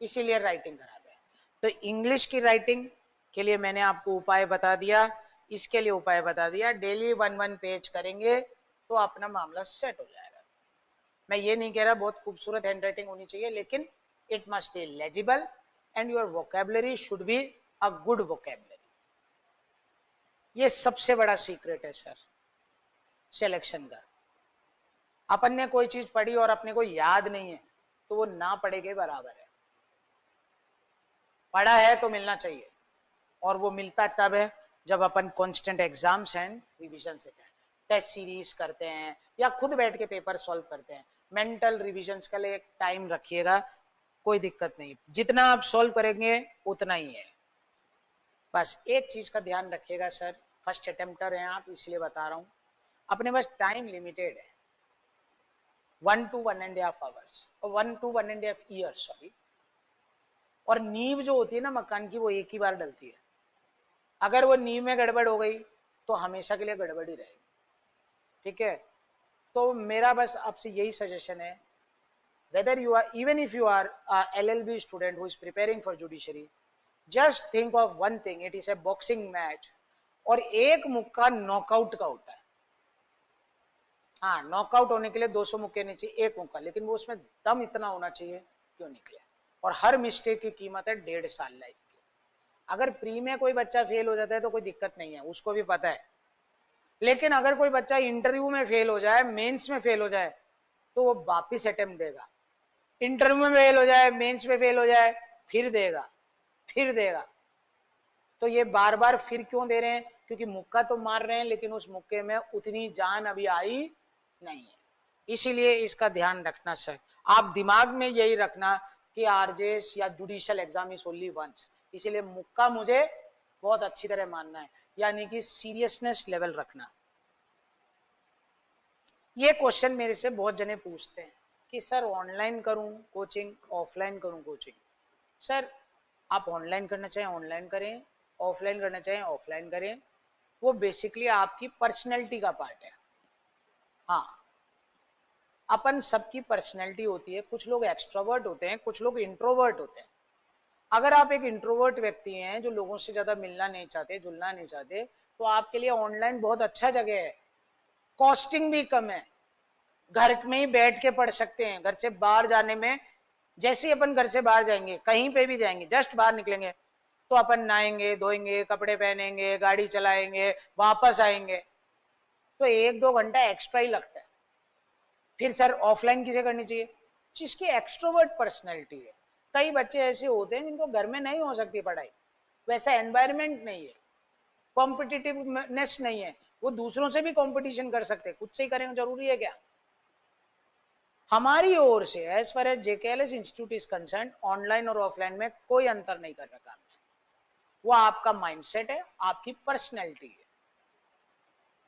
इसीलिए राइटिंग खराब है। तो इंग्लिश की राइटिंग के लिए मैंने आपको उपाय बता दिया, इसके लिए उपाय बता दिया। डेली 1-1 पेज करेंगे तो अपना मामला सेट हो जाएगा। मैं ये नहीं कह रहा बहुत खूबसूरत हैंडराइटिंग होनी चाहिए, लेकिन it must be legible and your vocabulary should be a good vocabulary. ये सबसे बड़ा सीक्रेट है सर सिलेक्शन का। अपन ने कोई चीज पढ़ी और अपने को याद नहीं है तो वो ना पढ़े के बराबर है। पढ़ा है तो मिलना चाहिए, और वो मिलता तब है जब अपन कांस्टेंट एग्जाम्स एंड रिविजन देते हैं, टेस्ट सीरीज करते हैं या खुद बैठ के पेपर सॉल्व करते हैं। मेंटल रिविजन के लिए एक टाइम रखिएगा, कोई दिक्कत नहीं, जितना आप सॉल्व करेंगे उतना ही है। बस एक चीज का ध्यान रखिएगा सर, फर्स्ट अटेम्प्टर हैं आप इसलिए बता रहा हूं, अपने पास टाइम लिमिटेड है, 1 to 1.5 आवर्स और 1 to 1.5 ईयर्स सॉरी। और नींव जो होती है ना मकान की वो एक ही बार डलती है, अगर वो नींव में गड़बड़ हो गई तो हमेशा के लिए गड़बड़ ही रहेगी, ठीक है? तो मेरा बस आपसे यही सजेशन है, whether you are, even if you are LLB student who is preparing for judiciary, just think of one thing, it is a boxing match और एक मुक्का नॉकआउट का होता है। हाँ, नॉकआउट होने के लिए 200 मुक्के नहीं चाहिए, एक मुक्का, लेकिन वो उसमें दम इतना होना चाहिए क्यों निकले। और हर मिस्टेक की कीमत है 1.5 साल लाइफ की। अगर प्री में कोई बच्चा फेल हो जाता है तो कोई दिक्कत नहीं है, उसको भी पता है, लेकिन अगर कोई बच्चा इंटरव्यू में फेल हो जाए, मेंस में फेल हो जाए, तो वो वापिस अटेम्प्ट देगा। इंटरव्यू में फेल हो जाए, मेंस में फेल हो जाए, फिर देगा, फिर देगा। तो ये बार बार फिर क्यों दे रहे हैं, क्योंकि मुक्का तो मार रहे हैं लेकिन उस मुक्के में उतनी जान अभी आई नहीं है, इसीलिए इसका ध्यान रखना सर। आप दिमाग में यही रखना कि आरजेएस या judicial exam is only once, इसीलिए मुक्का मुझे बहुत अच्छी तरह मानना है, यानी कि सीरियसनेस लेवल रखना। ये क्वेश्चन मेरे से बहुत जने पूछते हैं कि सर ऑनलाइन करूं कोचिंग, ऑफलाइन करूं कोचिंग। सर आप ऑनलाइन करना चाहें ऑनलाइन करें, ऑफलाइन करना चाहें ऑफलाइन करें, वो बेसिकली आपकी पर्सनैलिटी का पार्ट है। हाँ, अपन सबकी पर्सनैलिटी होती है, कुछ लोग एक्सट्रोवर्ट होते हैं, कुछ लोग इंट्रोवर्ट होते हैं। अगर आप एक इंट्रोवर्ट व्यक्ति हैं जो लोगों से ज्यादा मिलना नहीं चाहते, जुलना नहीं चाहते, तो आपके लिए ऑनलाइन बहुत अच्छा जगह है, कॉस्टिंग भी कम है, घर में ही बैठ के पढ़ सकते हैं। घर से बाहर जाने में, जैसे ही अपन घर से बाहर जाएंगे, कहीं पे भी जाएंगे, जस्ट बाहर निकलेंगे तो अपन नहाएंगे, धोएंगे, कपड़े पहनेंगे, गाड़ी चलाएंगे, वापस आएंगे, तो 1-2 घंटा एक्स्ट्रा ही लगता है। फिर सर ऑफलाइन किसे करनी चाहिए, जिसकी एक्सट्रोवर्ट पर्सनैलिटी है। कई बच्चे ऐसे होते हैं जिनको घर में नहीं हो सकती पढ़ाई, वैसा एनवायरमेंट नहीं है, कॉम्पिटिटिवनेस नहीं है, वो दूसरों से भी कंपटीशन कर सकते हैं, खुद से ही करेंगे जरूरी है क्या? हमारी ओर से as far as JKLS institute is concern, online और ऑफलाइन में कोई अंतर नहीं कर रखा हमने। वो आपका माइंडसेट है, आपकी पर्सनैलिटी है।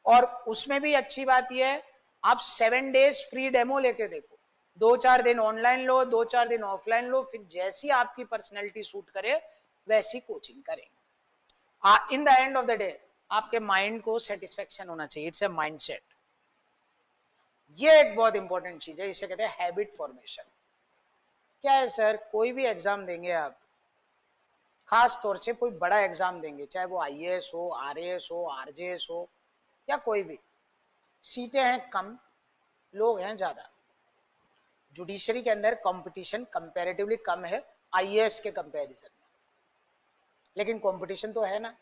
और उसमें भी अच्छी बात यह है, आप 7 डेज फ्री डेमो लेके देखो, 2-4 दिन ऑनलाइन लो, 2-4 दिन ऑफलाइन लो, फिर जैसी आपकी पर्सनैलिटी सूट करे वैसी कोचिंग करेंगे। In the end of the day आपके माइंड को सेटिस्फेक्शन होना चाहिए, इट्स ए माइंडसेट। ये एक बहुत इंपॉर्टेंट चीज है, इसे कहते हैं हैबिट फॉर्मेशन। क्या है सर, कोई भी एग्जाम देंगे आप, खास तौर से कोई बड़ा एग्जाम देंगे, चाहे वो IAS हो, RAS हो, RJS हो या कोई भी, सीटें हैं कम, लोग हैं ज्यादा। जुडिशरी के अंदर कंपटीशन कंपैरेटिवली कम है IAS के कंपैरिजन में, लेकिन कंपटीशन तो है ना।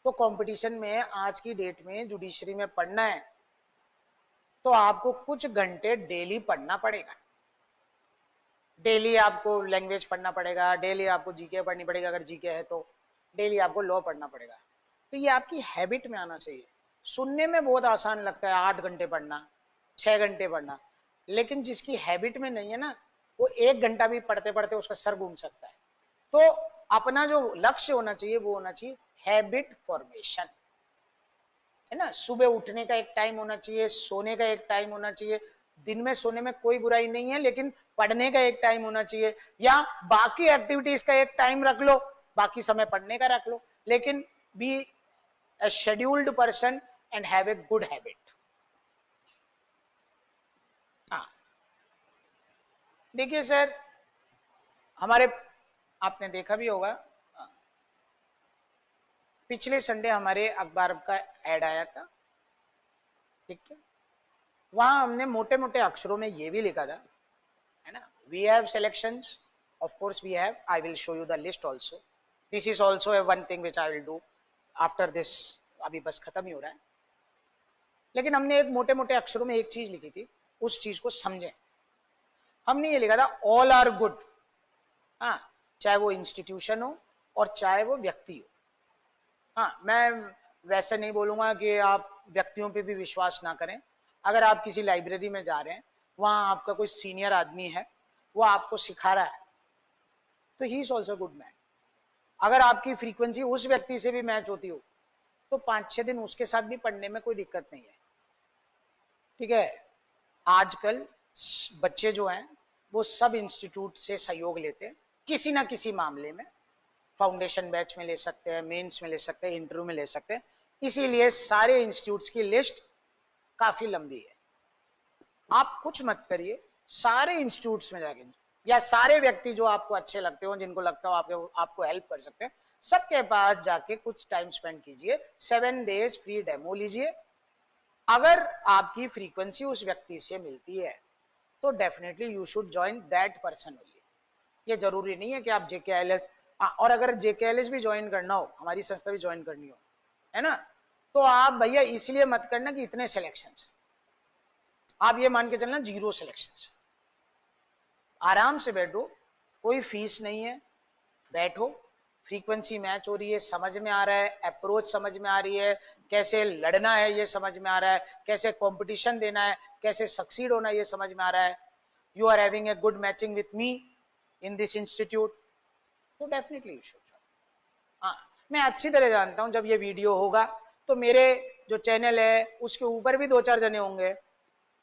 तो कंपटीशन में आज की डेट में जुडिशरी में पढ़ना है तो आपको कुछ घंटे डेली पढ़ना पड़ेगा। डेली आपको लैंग्वेज पढ़ना पड़ेगा, डेली आपको जीके पढ़नी पड़ेगा, अगर जीके है तो डेली आपको लॉ पढ़ना पड़ेगा। तो ये आपकी हैबिट में आना चाहिए। सुनने में बहुत आसान लगता है 8 घंटे पढ़ना, 6 घंटे पढ़ना, लेकिन जिसकी हैबिट में नहीं है ना, वो 1 घंटा भी पढ़ते पढ़ते उसका सर घूम सकता है। तो अपना जो लक्ष्य होना चाहिए वो होना चाहिए हैबिट फॉर्मेशन, है ना। सुबह उठने का एक टाइम होना चाहिए, सोने का एक टाइम होना चाहिए। दिन में सोने में कोई बुराई नहीं है, लेकिन पढ़ने का एक टाइम होना चाहिए, या बाकी एक्टिविटीज का एक टाइम रख लो, बाकी समय पढ़ने का रख लो, लेकिन B a scheduled person and have a good habit. हाँ, देखिए सर, हमारे आपने देखा भी होगा, पिछले संडे हमारे अखबार का एड आया था, ठीक है। वहां हमने मोटे मोटे अक्षरों में ये भी लिखा था, है ना, we have selections, of course we have, I will show you the list also, this is also a one thing which I will do after this, अभी बस खत्म ही हो रहा है। लेकिन हमने एक मोटे मोटे अक्षरों में एक चीज लिखी थी, उस चीज को समझें। हमने ये लिखा था ऑल आर गुड, हाँ, चाहे वो इंस्टीट्यूशन हो और चाहे वो व्यक्ति हो। हाँ, मैं वैसे नहीं बोलूंगा कि आप व्यक्तियों पे भी विश्वास ना करें। अगर आप किसी लाइब्रेरी में जा रहे हैं, वहां आपका कोई सीनियर आदमी है, वो आपको सिखा रहा है, तो he is also good man. अगर आपकी फ्रीक्वेंसी उस व्यक्ति से भी मैच होती हो तो 5-6 दिन उसके साथ भी पढ़ने में कोई दिक्कत नहीं है, ठीक है। आजकल बच्चे जो हैं वो सब इंस्टीट्यूट से सहयोग लेते हैं किसी ना किसी मामले में, फाउंडेशन बैच में ले सकते हैं, मेंस में ले सकते हैं, इंटरव्यू में ले सकते हैं, इसीलिए सारे इंस्टीट्यूट्स की लिस्ट काफी लंबी है। आप कुछ मत करिए, सारे इंस्टीट्यूट्स में जाके, या सारे व्यक्ति जो आपको अच्छे लगते हो, जिनको लगता हो आपको हेल्प कर सकते हैं, सबके पास जाके कुछ टाइम स्पेंड कीजिए, 7 डेज फ्री डेमो लीजिए। अगर आपकी फ्रीक्वेंसी उस व्यक्ति से मिलती है तो definitely you should join that person only. ये जरूरी नहीं है कि आप JKLS, और अगर JKLS भी ज्वाइन करना हो, हमारी संस्था भी ज्वाइन करनी हो, है ना, तो आप भैया इसलिए मत करना कि इतने सिलेक्शंस, आप ये मान के चलना 0 सिलेक्शंस। आराम से बैठो, कोई फीस नहीं है, बैठो, फ्रीक्वेंसी मैच हो रही है, समझ में आ रहा है, अप्रोच समझ में आ रही है, कैसे लड़ना है ये समझ में आ रहा है, कैसे कंपटीशन देना है, कैसे सक्सीड होना है ये समझ में आ रहा है, you are having a good matching with me in this institute, तो डेफिनेटली यू शुड। हाँ, मैं अच्छी तरह जानता हूं जब ये वीडियो होगा तो मेरे जो चैनल है उसके ऊपर भी 2-4 जने होंगे,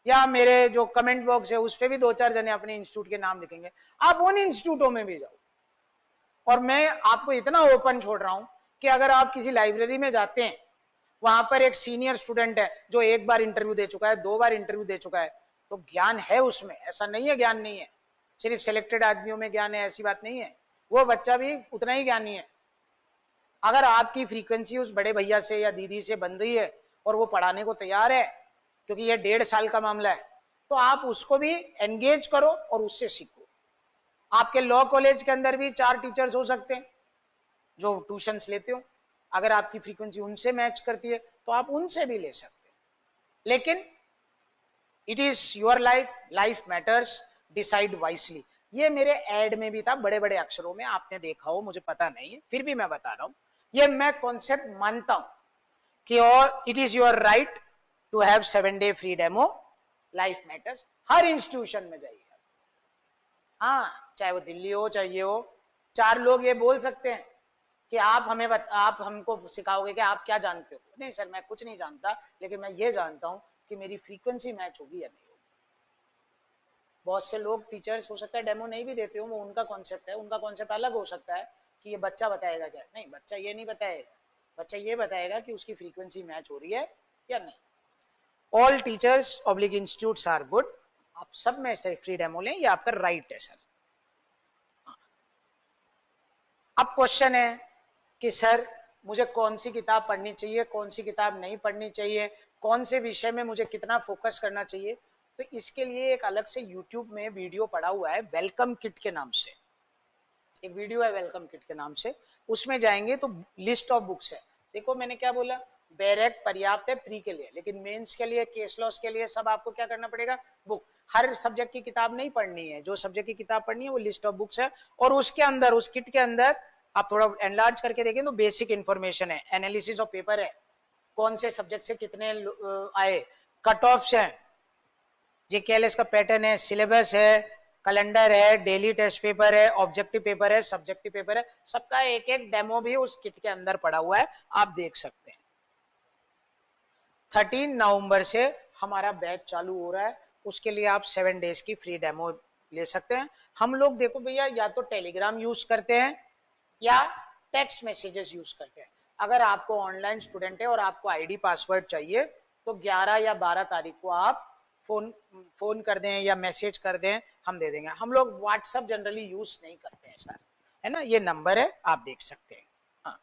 या मेरे जो कमेंट बॉक्स है उस पर भी 2-4 जने अपने इंस्टीट्यूट के नाम लिखेंगे। आप उन इंस्टीट्यूटों में भी जाओ, और मैं आपको इतना ओपन छोड़ रहा हूं कि अगर आप किसी लाइब्रेरी में जाते हैं, वहां पर एक सीनियर स्टूडेंट है जो 1 बार इंटरव्यू दे चुका है, 2 बार इंटरव्यू दे चुका है, तो ज्ञान है उसमें, ऐसा नहीं है ज्ञान नहीं है, सिर्फ सिलेक्टेड आदमियों में ज्ञान है ऐसी बात नहीं है, वो बच्चा भी उतना ही ज्ञानी है। अगर आपकी फ्रीक्वेंसी उस बड़े भैया से या दीदी से बन रही है और वो पढ़ाने को तैयार है, क्योंकि ये 1.5 साल का मामला है, तो आप उसको भी एंगेज करो और उससे सीखो। आपके लॉ कॉलेज के अंदर भी 4 टीचर्स हो सकते हैं जो ट्यूशंस लेते हो, अगर आपकी फ्रीक्वेंसी उनसे मैच करती है तो आप उनसे भी ले सकते हैं। लेकिन it is your life, life matters, decide wisely. ये मेरे एड में भी था बड़े बड़े अक्षरों में, आपने देखा हो मुझे पता नहीं है, फिर भी मैं बता रहा हूं, ये मैं कॉन्सेप्ट मानता हूं कि और it is your right to have 7 day free demo, life matters, हर इंस्टीट्यूशन में जाइए। हाँ, चाहे वो दिल्ली हो चाहे ये हो, 4 लोग ये बोल सकते हैं कि आप हमको सिखाओगे कि आप क्या जानते हो। नहीं सर, मैं कुछ नहीं जानता, लेकिन मैं ये जानता हूं कि मेरी फ्रीक्वेंसी मैच होगी या नहीं होगी। बहुत से लोग टीचर्स हो सकता है डेमो नहीं भी देते हो, वो उनका कॉन्सेप्ट है, उनका कॉन्सेप्ट अलग हो सकता है कि ये बच्चा बताएगा क्या। नहीं, बच्चा ये नहीं बताएगा, बच्चा ये बताएगा कि उसकी फ्रीक्वेंसी मैच हो रही है या नहीं। All teachers oblique institutes are good, आप सब में से फ्री डेमो लें, ये आपका राइट है सर। अब क्वेश्चन है कि सर मुझे कौन सी किताब पढ़नी चाहिए, कौन सी किताब नहीं पढ़नी चाहिए, कौन से विषय में मुझे कितना फोकस करना चाहिए। तो इसके लिए एक अलग से YouTube में वीडियो पड़ा हुआ है वेलकम किट के नाम से, एक वीडियो है वेलकम किट के नाम से, उसमें जाएंगे तो लिस्ट ऑफ बुक्स है। देखो मैंने क्या बोला, बैरेक पर्याप्त है प्री के लिए, लेकिन मेंस के लिए, केस लॉस के लिए सब आपको क्या करना पड़ेगा, बुक। हर सब्जेक्ट की किताब नहीं पढ़नी है, जो सब्जेक्ट की किताब पढ़नी है वो लिस्ट ऑफ बुक्स है, और उसके अंदर, उस किट के अंदर आप थोड़ा एनलार्ज करके देखें तो बेसिक इंफॉर्मेशन है, एनालिसिस ऑफ पेपर है, कौन से सब्जेक्ट से कितने आए, कट ऑफ्स है, जेकेएलएस का पैटर्न है, सिलेबस है, कैलेंडर है, डेली टेस्ट पेपर है, ऑब्जेक्टिव पेपर है, सब्जेक्टिव पेपर है, सबका एक एक डेमो भी उस किट के अंदर पड़ा हुआ है, आप देख सकते हैं। 13 नवंबर से हमारा बैच चालू हो रहा है, उसके लिए आप 7 डेज की फ्री डेमो ले सकते हैं। हम लोग देखो भैया या तो टेलीग्राम यूज करते हैं या टेक्स्ट मैसेजेस यूज करते हैं। अगर आपको ऑनलाइन स्टूडेंट है और आपको आईडी पासवर्ड चाहिए तो 11 या 12 तारीख को आप फोन कर दें या मैसेज कर दें, हम दे देंगे। हम लोग व्हाट्सएप जनरली यूज नहीं करते हैं सर, है ना, ये नंबर है आप देख सकते हैं। हाँ,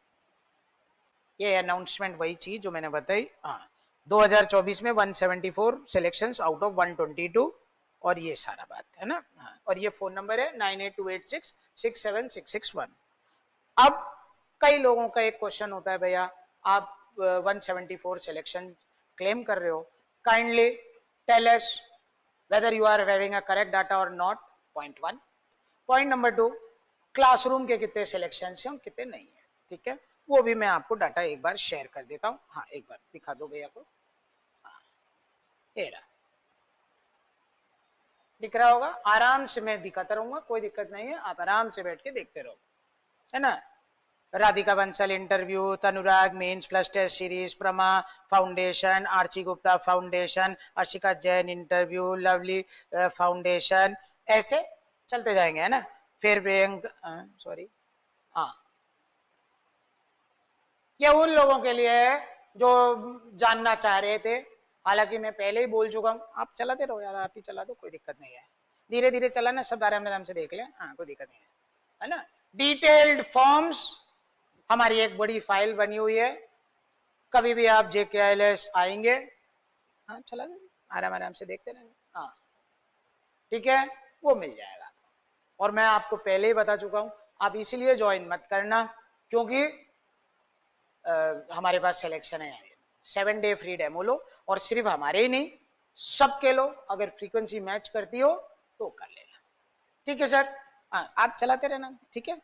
ये अनाउंसमेंट वही चीज जो मैंने बताई। हाँ, 2024 में 174 सिलेक्शंस आउट ऑफ 122, और ये सारा बात है ना। हाँ, और ये फोन नंबर है 9828667661। अब कई लोगों का एक क्वेश्चन होता है, भैया आप 174 सिलेक्शन क्लेम कर रहे हो, kindly tell us whether you are having a correct data or not, point 1। Point number 2, classroom के कितने सिलेक्शन हैं और कितने नहीं है, ठीक है, वो भी मैं आपको डाटा एक बार शेयर कर देता हूँ। हाँ, एक बार दिखा दो भैया को। हाँ, ये रहा, दिख रहा होगा, आराम से मैं दिखाता रहूंगा, कोई दिक्कत नहीं है, आप आराम से बैठ के देखते रहो, है ना। Radhika Bansal interview, Tanurag mains plus test series, Prama foundation, Archi Gupta foundation, Ashika Jain interview, lovely foundation, ऐसे चलते जाएंगे, है ना। फिर प्रियंक सॉरी, हाँ, ये उन लोगों के लिए है जो जानना चाह रहे थे, हालांकि मैं पहले ही बोल चुका हूँ, आप चलाते रहो यार, आप ही चला दो, कोई दिक्कत नहीं है, धीरे धीरे चलाना, सब आराम से देख ले, हाँ कोई दिक्कत नहीं है ना। डिटेल्ड फॉर्म्स, हमारी एक बड़ी फाइल बनी हुई है, कभी भी आप जेकेएलएस आएंगे, हाँ चला दे, आराम से देखते रहेंगे, हाँ ठीक है, वो मिल जाएगा। और मैं आपको पहले ही बता चुका हूं, आप इसीलिए ज्वाइन मत करना क्योंकि हमारे पास सिलेक्शन है, 7 डे फ्री डेमो लो, और सिर्फ हमारे ही नहीं सबके लो, अगर फ्रीक्वेंसी मैच करती हो तो कर लेना, ठीक है सर। हाँ, आप चलाते रहना, ठीक है,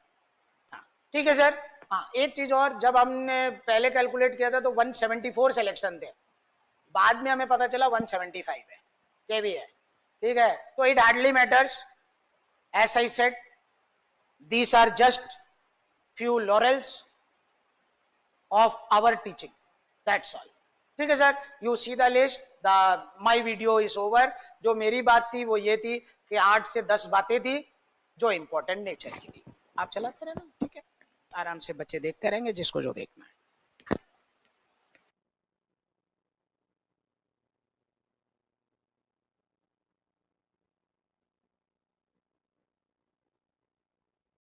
हाँ ठीक है सर। हाँ, एक चीज और, जब हमने पहले कैलकुलेट किया था तो 174 सिलेक्शन थे, बाद में हमें पता चला 175 है, ये भी है, ठीक है, तो it hardly matters, as I said, these are just few laurels of our teaching, that's all, ठीक है sir. You see the list, the my video is over. जो मेरी बात थी वो ये थी कि 8 से 10 बातें थी जो इंपॉर्टेंट नेचर की थी, आप चलाते रहना, ठीक है, आराम से बच्चे देखते रहेंगे जिसको जो देखना है।